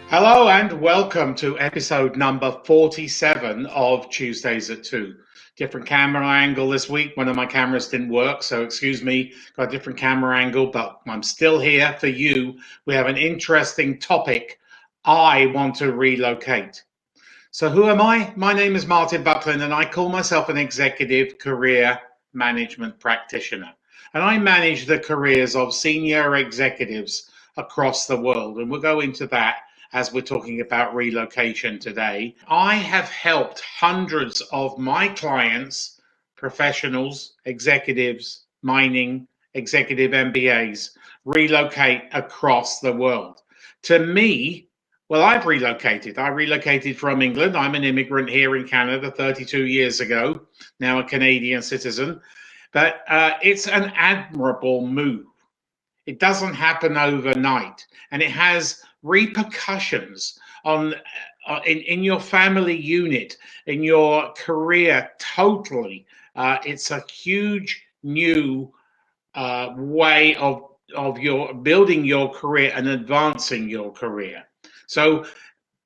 Hello and welcome to episode number 47 of Tuesdays at 2. Different camera angle this week. One of my cameras didn't work, so excuse me, got a different camera angle, but I'm still here for you. We have an interesting topic. I want to relocate. So who am I? My name is Martin Buckland and I call myself an executive career management practitioner. And I manage the careers of senior executives across the world. And we'll go into that as we're talking about relocation today. I have helped hundreds of my clients, professionals, executives, mining, executive MBAs, relocate across the world. To me, well, I've relocated. I relocated from England. I'm an immigrant here in Canada 32 years ago, now a Canadian citizen. But it's an admirable move. It doesn't happen overnight, and it has repercussions on in your family unit, in your career. Totally, it's a huge new way of your building your career and advancing your career. So,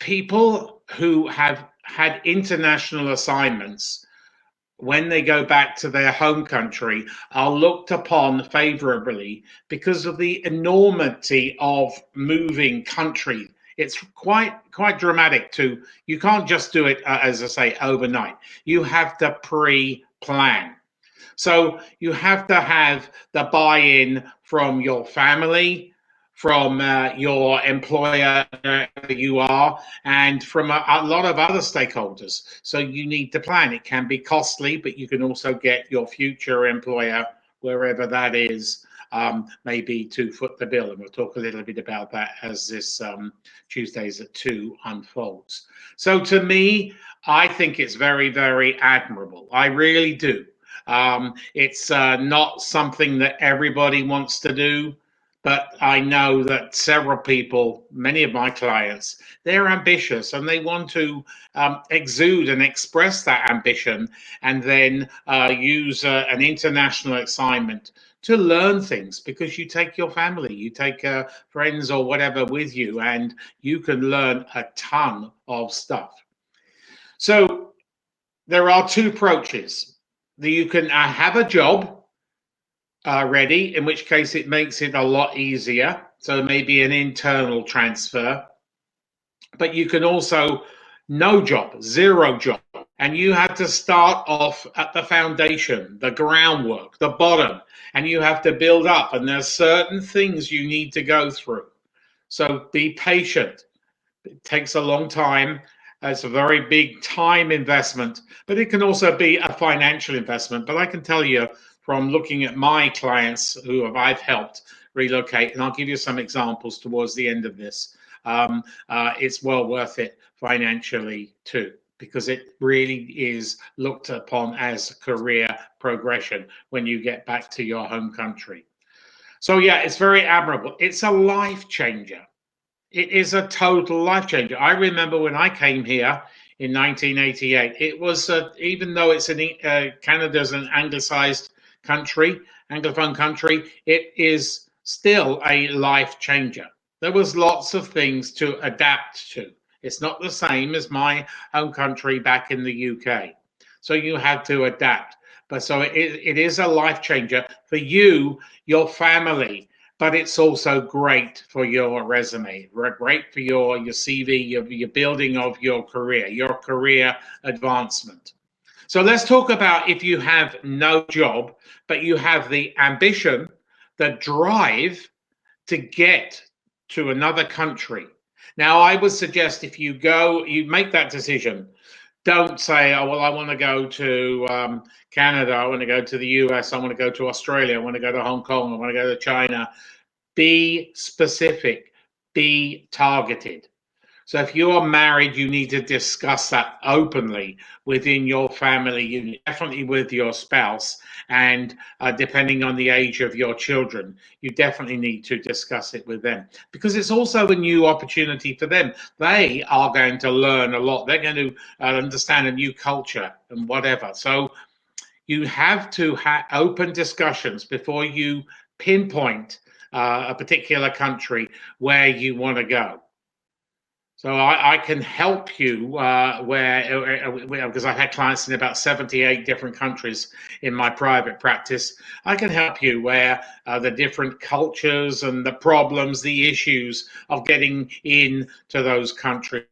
people who have had international assignments, when they go back to their home country, are looked upon favorably because of the enormity of moving country. It's quite dramatic too. You can't just do it, as I say, overnight. You have to pre-plan. So you have to have the buy-in from your family, from your employer, wherever you are, and from a lot of other stakeholders. So you need to plan. It can be costly, but you can also get your future employer, wherever that is, maybe to foot the bill. And we'll talk a little bit about that as this Tuesdays at 2 unfolds. So to me, I think it's very, very admirable. I really do. It's not something that everybody wants to do, but I know that several people, many of my clients, they're ambitious and they want to exude and express that ambition, and then use an international assignment to learn things, because you take your family, you take friends or whatever with you, and you can learn a ton of stuff. So there are two approaches. You can have a job ready, in which case it makes it a lot easier. So maybe an internal transfer. But you can also no job, zero job. And you have to start off at the foundation, the groundwork, the bottom, and you have to build up. And there's certain things you need to go through. So be patient. It takes a long time. It's a very big time investment, but it can also be a financial investment. But I can tell you from looking at my clients who I've helped relocate, and I'll give you some examples towards the end of this, it's well worth it financially too, because it really is looked upon as career progression when you get back to your home country. So yeah, it's very admirable. It's a life changer. It is a total life changer. I remember when I came here in 1988, it was, even though it's Canada's an anglicized country, anglophone country, it is still a life changer. There was lots of things to adapt to. It's not the same as my home country back in the UK. So you had to adapt. But so it is a life changer for you, your family, but it's also great for your resume, great for your CV, your building of your career advancement. So let's talk about if you have no job, but you have the ambition, the drive to get to another country. Now, I would suggest if you make that decision, don't say, oh, well, I want to go to Canada, I want to go to the US, I want to go to Australia, I want to go to Hong Kong, I want to go to China. Be specific, be targeted. So if you are married, you need to discuss that openly within your family unit, definitely with your spouse, and depending on the age of your children, you definitely need to discuss it with them, because it's also a new opportunity for them. They are going to learn a lot. They're going to understand a new culture and whatever. So you have to have open discussions before you pinpoint a particular country where you want to go. So I can help you because I've had clients in about 78 different countries in my private practice. I can help you where the different cultures and the problems, the issues of getting into those countries.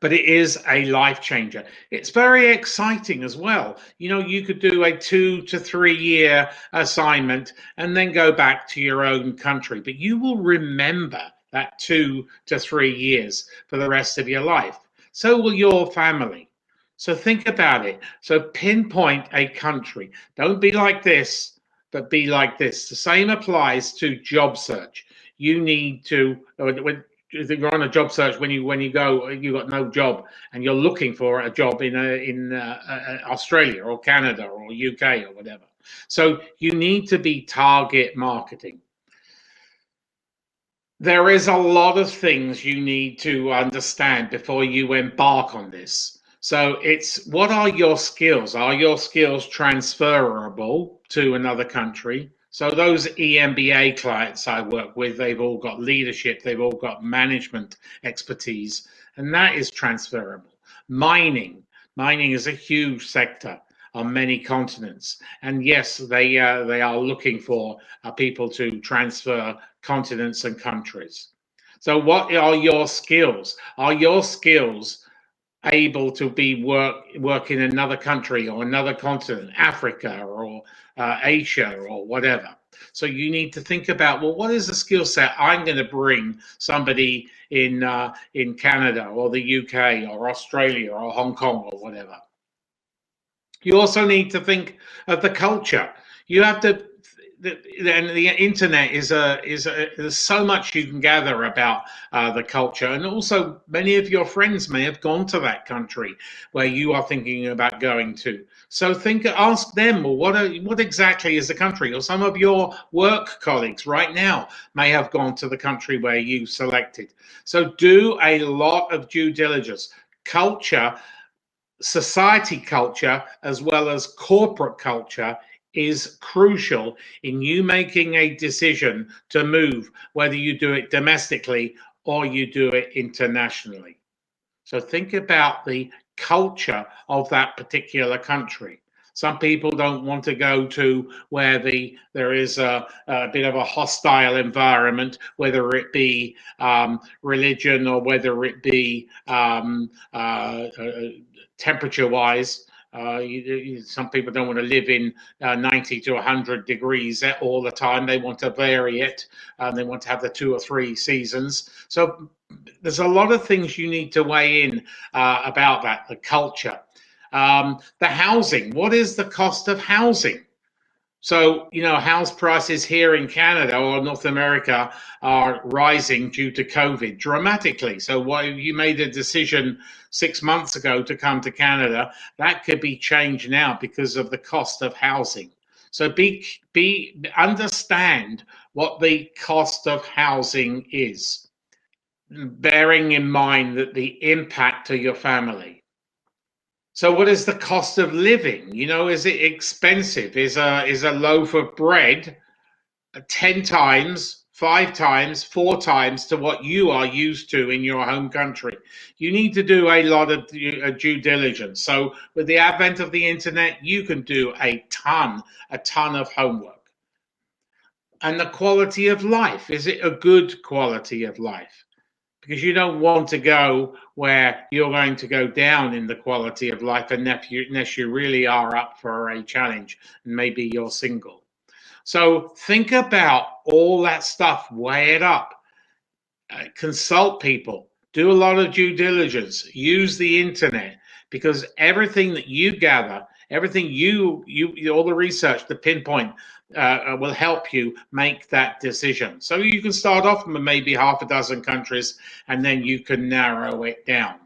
But it is a life changer. It's very exciting as well. You know, you could do a 2 to 3 year assignment and then go back to your own country, but you will remember that 2 to 3 years for the rest of your life. So will your family. So think about it. So pinpoint a country. Don't be like this, but be like this. The same applies to job search. You need to, if you're on a job search, when you go, you got no job, and you're looking for a job in Australia or Canada or UK or whatever. So you need to be target marketing. There is a lot of things you need to understand before you embark on this. So it's, what are your skills? Are your skills transferable to another country? So those EMBA clients I work with, they've all got leadership, they've all got management expertise, and that is transferable. Mining is a huge sector on many continents, and yes, they are looking for people to transfer continents and countries. So what are your skills? Are your skills able to be work in another country or another continent, Africa or Asia or whatever? So you need to think about, well, what is the skill set I'm going to bring somebody in Canada or the UK or Australia or Hong Kong or whatever? You also need to think of the culture. You have to, and the internet there's so much you can gather about the culture, and also many of your friends may have gone to that country where you are thinking about going to. So ask them, well, what exactly is the country? Or some of your work colleagues right now may have gone to the country where you selected. So do a lot of due diligence. Culture, society culture, as well as corporate culture, is crucial in you making a decision to move, whether you do it domestically or you do it internationally. So think about the culture of that particular country. Some people don't want to go to where there is a bit of a hostile environment, whether it be religion or whether it be temperature-wise. Some people don't want to live in 90 to 100 degrees all the time. They want to vary it. They want to have the 2 or 3 seasons. So there's a lot of things you need to weigh in about that, the culture. The housing. What is the cost of housing? So, you know, house prices here in Canada or North America are rising due to COVID dramatically. So why you made a decision 6 months ago to come to Canada, that could be changed now because of the cost of housing. So understand what the cost of housing is, bearing in mind that the impact to your family. So what is the cost of living? You know, is it expensive? Is a loaf of bread 10 times, 5 times, 4 times to what you are used to in your home country? You need to do a lot of due diligence. So with the advent of the internet, you can do a ton of homework. And the quality of life, is it a good quality of life? Because you don't want to go where you're going to go down in the quality of life unless you really are up for a challenge, and maybe you're single. So think about all that stuff, weigh it up, consult people, do a lot of due diligence, use the internet, because everything that you gather, everything all the research, the pinpoint, will help you make that decision. So you can start off with maybe half a dozen countries, and then you can narrow it down.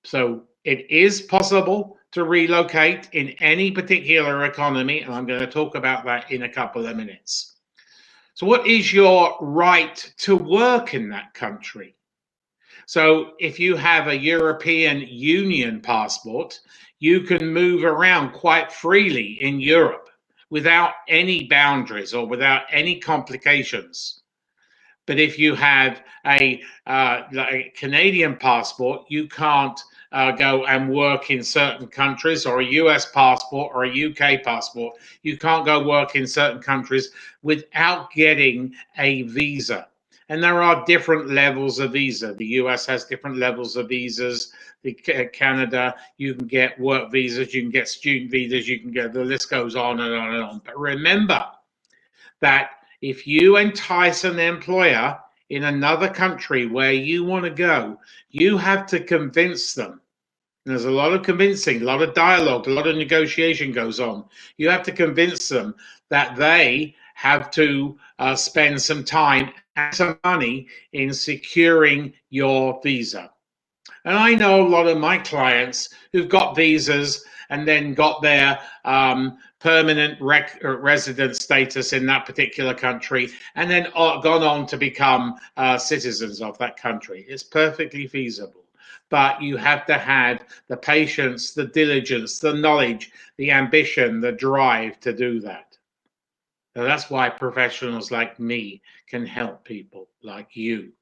So it is possible to relocate in any particular economy, and I'm going to talk about that in a couple of minutes. So what is your right to work in that country? So if you have a European Union passport, you can move around quite freely in Europe without any boundaries or without any complications. But if you have a Canadian passport, you can't go and work in certain countries, or a US passport or a UK passport. You can't go work in certain countries without getting a visa. And there are different levels of visa. The US has different levels of visas. Canada, you can get work visas, you can get student visas, you can get, the list goes on and on and on. But remember that if you entice an employer in another country where you want to go, you have to convince them. And there's a lot of convincing, a lot of dialogue, a lot of negotiation goes on. You have to convince them that they have to spend some time and some money in securing your visa. And I know a lot of my clients who've got visas and then got their permanent resident status in that particular country, and then gone on to become citizens of that country. It's perfectly feasible. But you have to have the patience, the diligence, the knowledge, the ambition, the drive to do that. So that's why professionals like me can help people like you.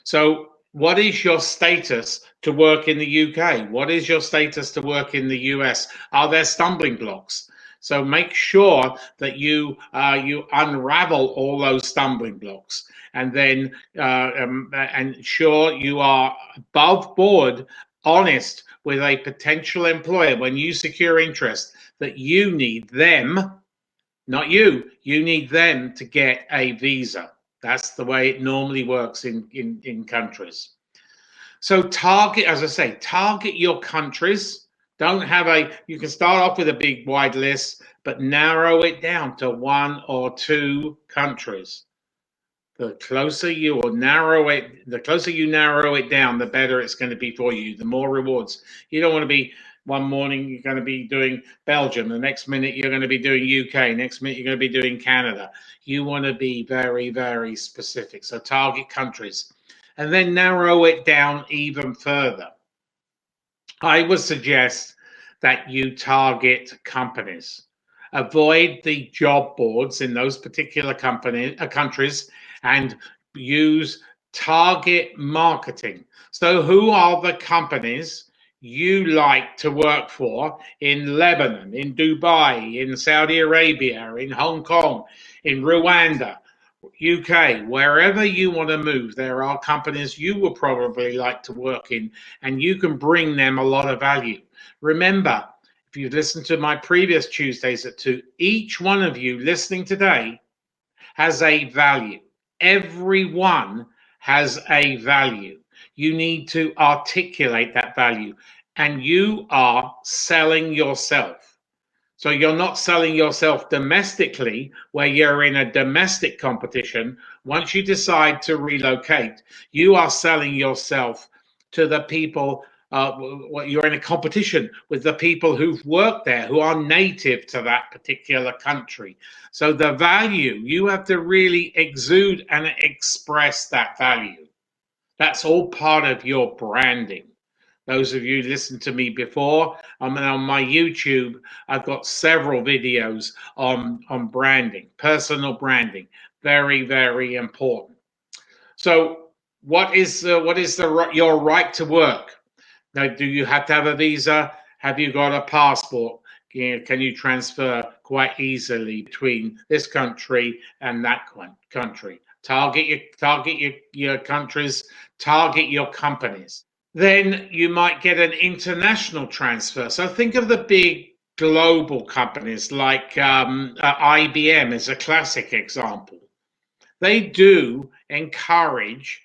So what is your status to work in the UK? What is your status to work in the US? Are there stumbling blocks? So make sure that you unravel all those stumbling blocks, and then ensure you are above board honest with a potential employer when you secure interest that you need them, not you. You need them to get a visa. That's the way it normally works in countries. So target, as I say, target your countries. Don't have you can start off with a big wide list, but narrow it down to 1 or 2 countries. The closer you narrow it down, the better it's going to be for you, the more rewards. You don't want to be, one morning you're going to be doing Belgium, the next minute you're going to be doing UK, next minute you're going to be doing Canada. You want to be very, very specific. So target countries and then narrow it down even further. I would suggest that you target companies. Avoid the job boards in those particular countries, and use target marketing. So who are the companies you like to work for in Lebanon, in Dubai, in Saudi Arabia, in Hong Kong, in Rwanda, UK, wherever you want to move? There are companies you will probably like to work in, and you can bring them a lot of value. Remember, if you've listened to my previous Tuesdays at 2, each one of you listening today has a value. Everyone has a value. You need to articulate that value, and you are selling yourself. So you're not selling yourself domestically, where you're in a domestic competition. Once you decide to relocate, you are selling yourself to the people. You're in a competition with the people who've worked there, who are native to that particular country. So the value, you have to really exude and express that value. That's all part of your branding. Those of you who listened to me before, on my YouTube, I've got several videos on branding, personal branding. Very, very important. So what is your right to work? Now, do you have to have a visa? Have you got a passport? Can you transfer quite easily between this country and that country? Target your countries, target your companies. Then you might get an international transfer. So think of the big global companies like IBM is a classic example. They do encourage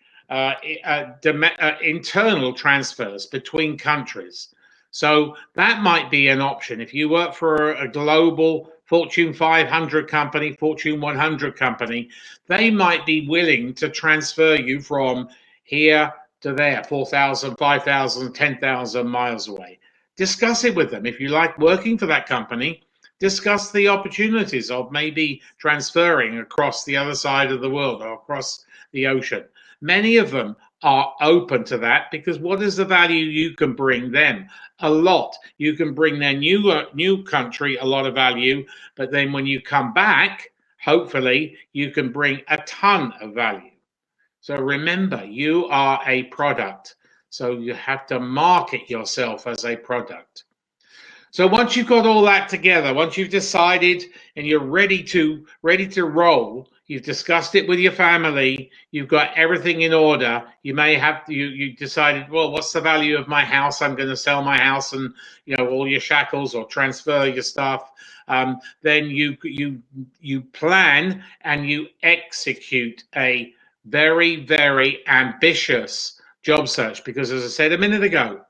internal transfers between countries. So that might be an option. If you work for a global Fortune 500 company, Fortune 100 company, they might be willing to transfer you from here to there, 4,000, 5,000, 10,000 miles away. Discuss it with them. If you like working for that company, discuss the opportunities of maybe transferring across the other side of the world or across the ocean. Many of them are open to that, because what is the value you can bring them? A lot. You can bring their new country a lot of value, but then when you come back, hopefully you can bring a ton of value. So remember, you are a product. So you have to market yourself as a product. So once you've got all that together, once you've decided and you're ready to roll, you've discussed it with your family, you've got everything in order. You may have you decided, well, what's the value of my house? I'm going to sell my house and all your shackles or transfer your stuff. Then you plan and you execute a very, very ambitious job search, because as I said a minute ago,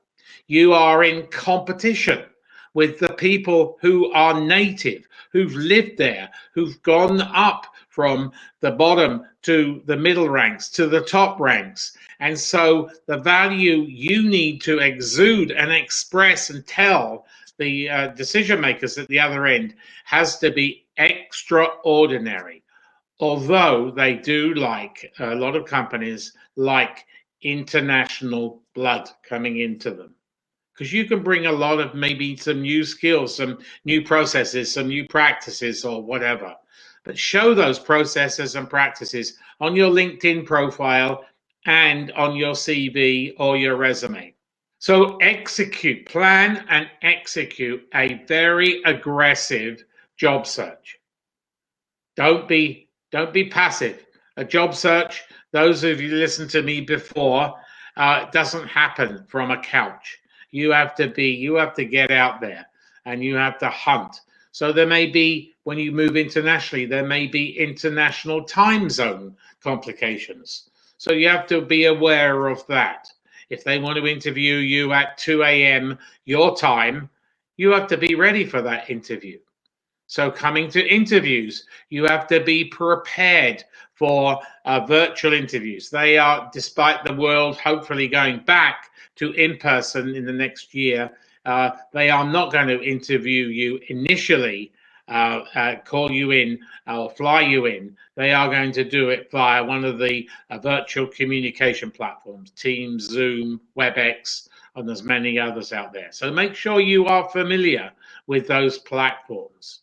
you are in competition with the people who are native, who've lived there, who've gone up from the bottom to the middle ranks to the top ranks. And so the value you need to exude and express and tell the decision makers at the other end has to be extraordinary. Although they do like, a lot of companies like international blood coming into them, because you can bring a lot of maybe some new skills, some new processes, some new practices or whatever. But show those processes and practices on your LinkedIn profile and on your CV or your resume. So plan and execute a very aggressive job search. Don't be passive. A job search, those of you listened to me before, doesn't happen from a couch. You have to get out there and you have to hunt. So there may be, when you move internationally, there may be international time zone complications. So you have to be aware of that. If they want to interview you at 2 a.m. your time, you have to be ready for that interview. So coming to interviews, you have to be prepared for virtual interviews. They are, despite the world hopefully going back to in-person in the next year, they are not going to interview you initially, call you in or fly you in. They are going to do it via one of the virtual communication platforms, Teams, Zoom, WebEx, and there's many others out there. So make sure you are familiar with those platforms.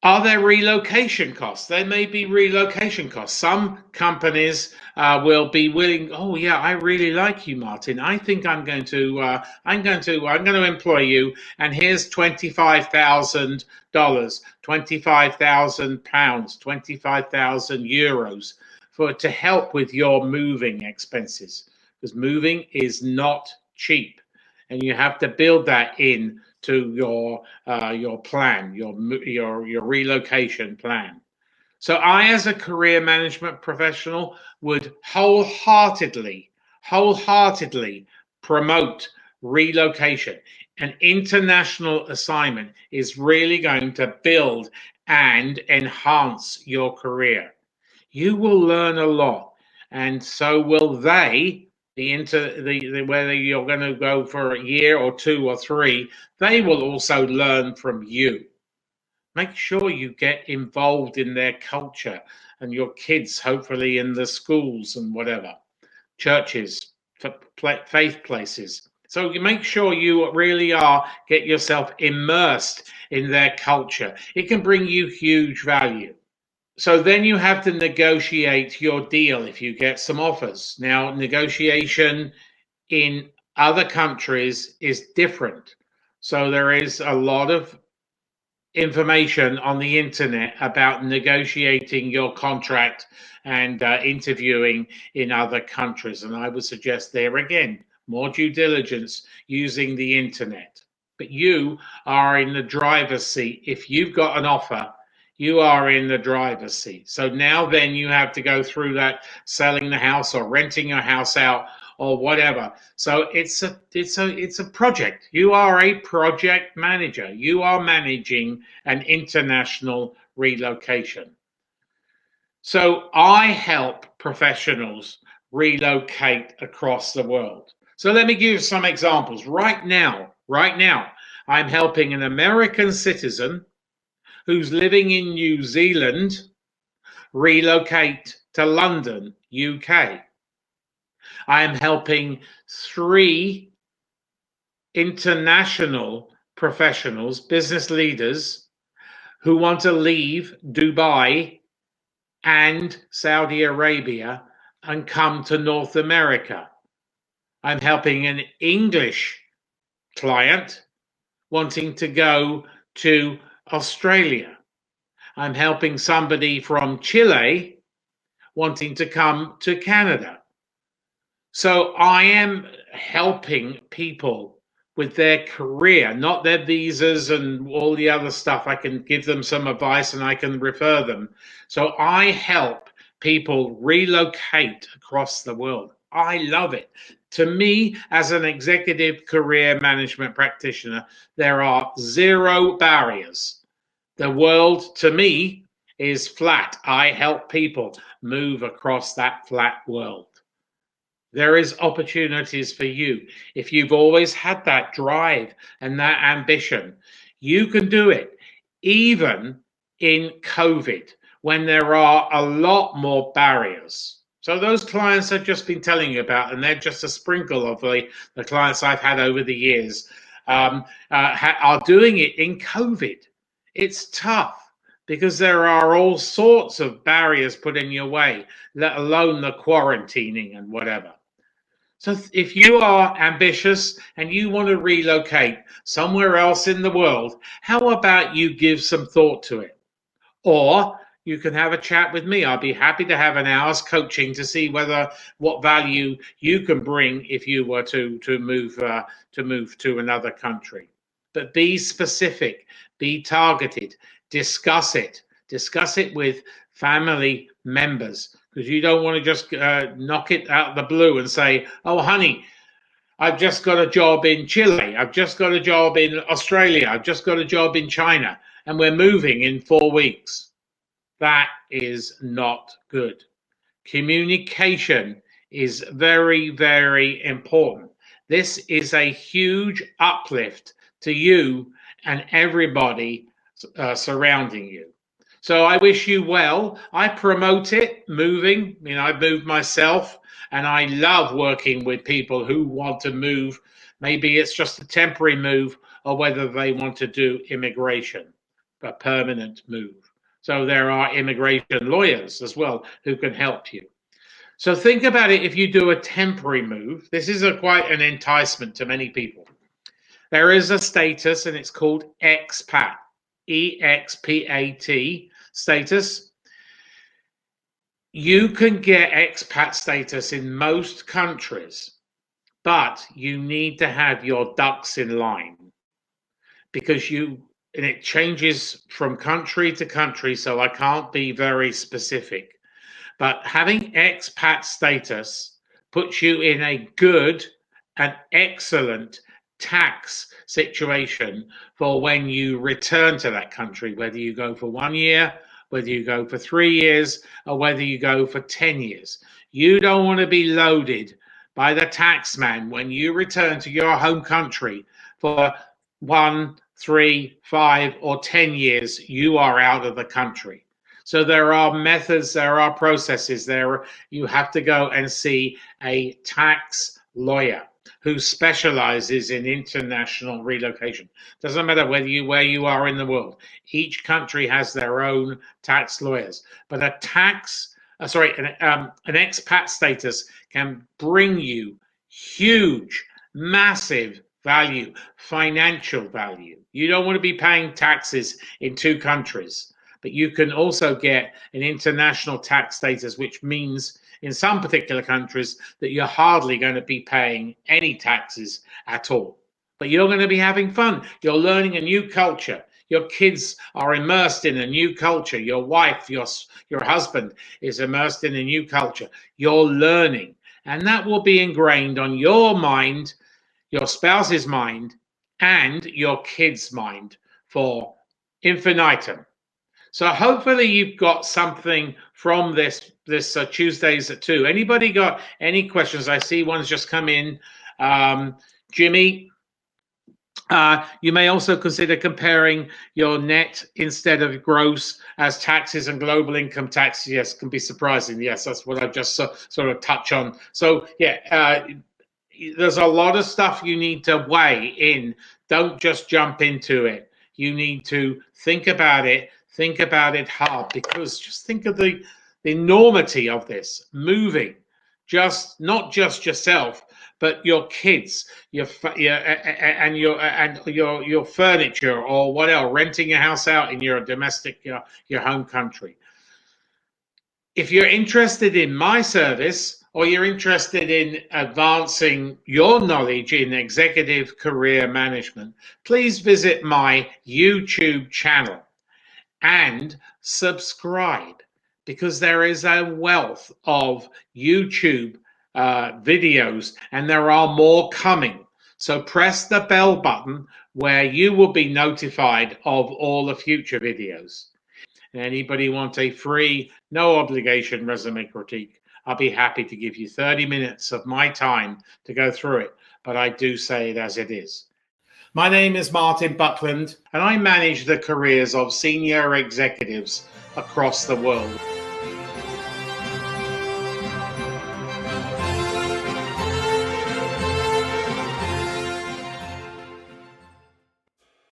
Are there relocation costs? There may be relocation costs. Some companies will be willing. Oh yeah, I really like you, Martin. I think I'm going to employ you, and here's $25,000, £25,000, €25,000 to help with your moving expenses, because moving is not cheap, and you have to build that in to your plan, your relocation plan. So I, as a career management professional, would wholeheartedly promote relocation. An international assignment is really going to build and enhance your career. You will learn a lot, and so will they. Whether you're going to go for a year or 2 or 3, they will also learn from you. Make sure you get involved in their culture, and your kids hopefully in the schools and whatever, churches, faith places. So you make sure you really get yourself immersed in their culture. It can bring you huge value. So then you have to negotiate your deal if you get some offers. Now, negotiation in other countries is different. So there is a lot of information on the internet about negotiating your contract and interviewing in other countries. And I would suggest there again, more due diligence using the internet. But you are in the driver's seat. If you've got an offer, you are in the driver's seat. So now then you have to go through that selling the house or renting your house out or whatever. So it's a project. You are a project manager. You are managing an international relocation. So I help professionals relocate across the world. So let me give you some examples. Right now, I'm helping an American citizen who's living in New Zealand relocate to London, UK. I am helping 3 international professionals, business leaders, who want to leave Dubai and Saudi Arabia and come to North America. I'm helping an English client wanting to go to Australia. I'm helping somebody from Chile wanting to come to Canada. So I am helping people with their career, not their visas and all the other stuff. I can give them some advice and I can refer them. So I help people relocate across the world. I love it. To me, as an executive career management practitioner, there are zero barriers. The world, to me, is flat. I help people move across that flat world. There is opportunities for you. If you've always had that drive and that ambition, you can do it, even in COVID, when there are a lot more barriers. So those clients I've just been telling you about, and they're just a sprinkle of the clients I've had over the years, are doing it in COVID. It's tough because there are all sorts of barriers put in your way, let alone the quarantining and whatever. So if you are ambitious and you want to relocate somewhere else in the world, how about you give some thought to it? Or you can have a chat with me. I'll be happy to have an hour's coaching to see what value you can bring if you were to move to another country. But be specific, be targeted, discuss it with family members, because you don't want to just knock it out of the blue and say, oh, honey, I've just got a job in Chile. I've just got a job in Australia. I've just got a job in China, and we're moving in 4 weeks. That is not good. Communication is very, very important. This is a huge uplift to you and everybody surrounding you. So I wish you well. I promote it, moving. I've moved myself, and I love working with people who want to move. Maybe it's just a temporary move, or whether they want to do immigration, a permanent move. So there are immigration lawyers as well who can help you. So think about it. If you do a temporary move, this is quite an enticement to many people. There is a status, and it's called expat, EXPAT status. You can get expat status in most countries, but you need to have your ducks in line, because it changes from country to country, so I can't be very specific. But having expat status puts you in a good and excellent tax situation for when you return to that country, whether you go for 1 year, whether you go for 3 years, or whether you go for 10 years. You don't want to be loaded by the tax man when you return to your home country for 1, 3, 5, or 10 years. You are out of the country. So there are methods, there are processes there. You have to go and see a tax lawyer who specializes in international relocation. Doesn't matter where you are in the world. Each country has their own tax lawyers. But an expat status can bring you huge, massive value, financial value. You don't want to be paying taxes in 2 countries, but you can also get an international tax status, which means in some particular countries that you're hardly going to be paying any taxes at all. But you're going to be having fun. You're learning a new culture. Your kids are immersed in a new culture. Your wife, your husband is immersed in a new culture. You're learning. And that will be ingrained on your mind, your spouse's mind, and your kids' mind for infinitum. So hopefully you've got something from this Tuesdays at 2. Anybody got any questions? I see one's just come in. Jimmy, you may also consider comparing your net instead of gross, as taxes and global income tax, yes, can be surprising. Yes, that's what I've just sort of touched on. So yeah, there's a lot of stuff you need to weigh in. Don't just jump into it. You need to think about it. Think about it hard, because just think of the enormity of this. Moving just not just yourself, but your kids, your furniture, or what else, renting your house out in your domestic, your home country. If you're interested in my service, or you're interested in advancing your knowledge in executive career management, please visit my YouTube channel and subscribe, because there is a wealth of YouTube videos, and there are more coming. So press the bell button where you will be notified of all the future videos. Anybody want a free, no obligation resume critique? I'll be happy to give you 30 minutes of my time to go through it, but I do say it as it is. My name is Martin Buckland, and I manage the careers of senior executives across the world.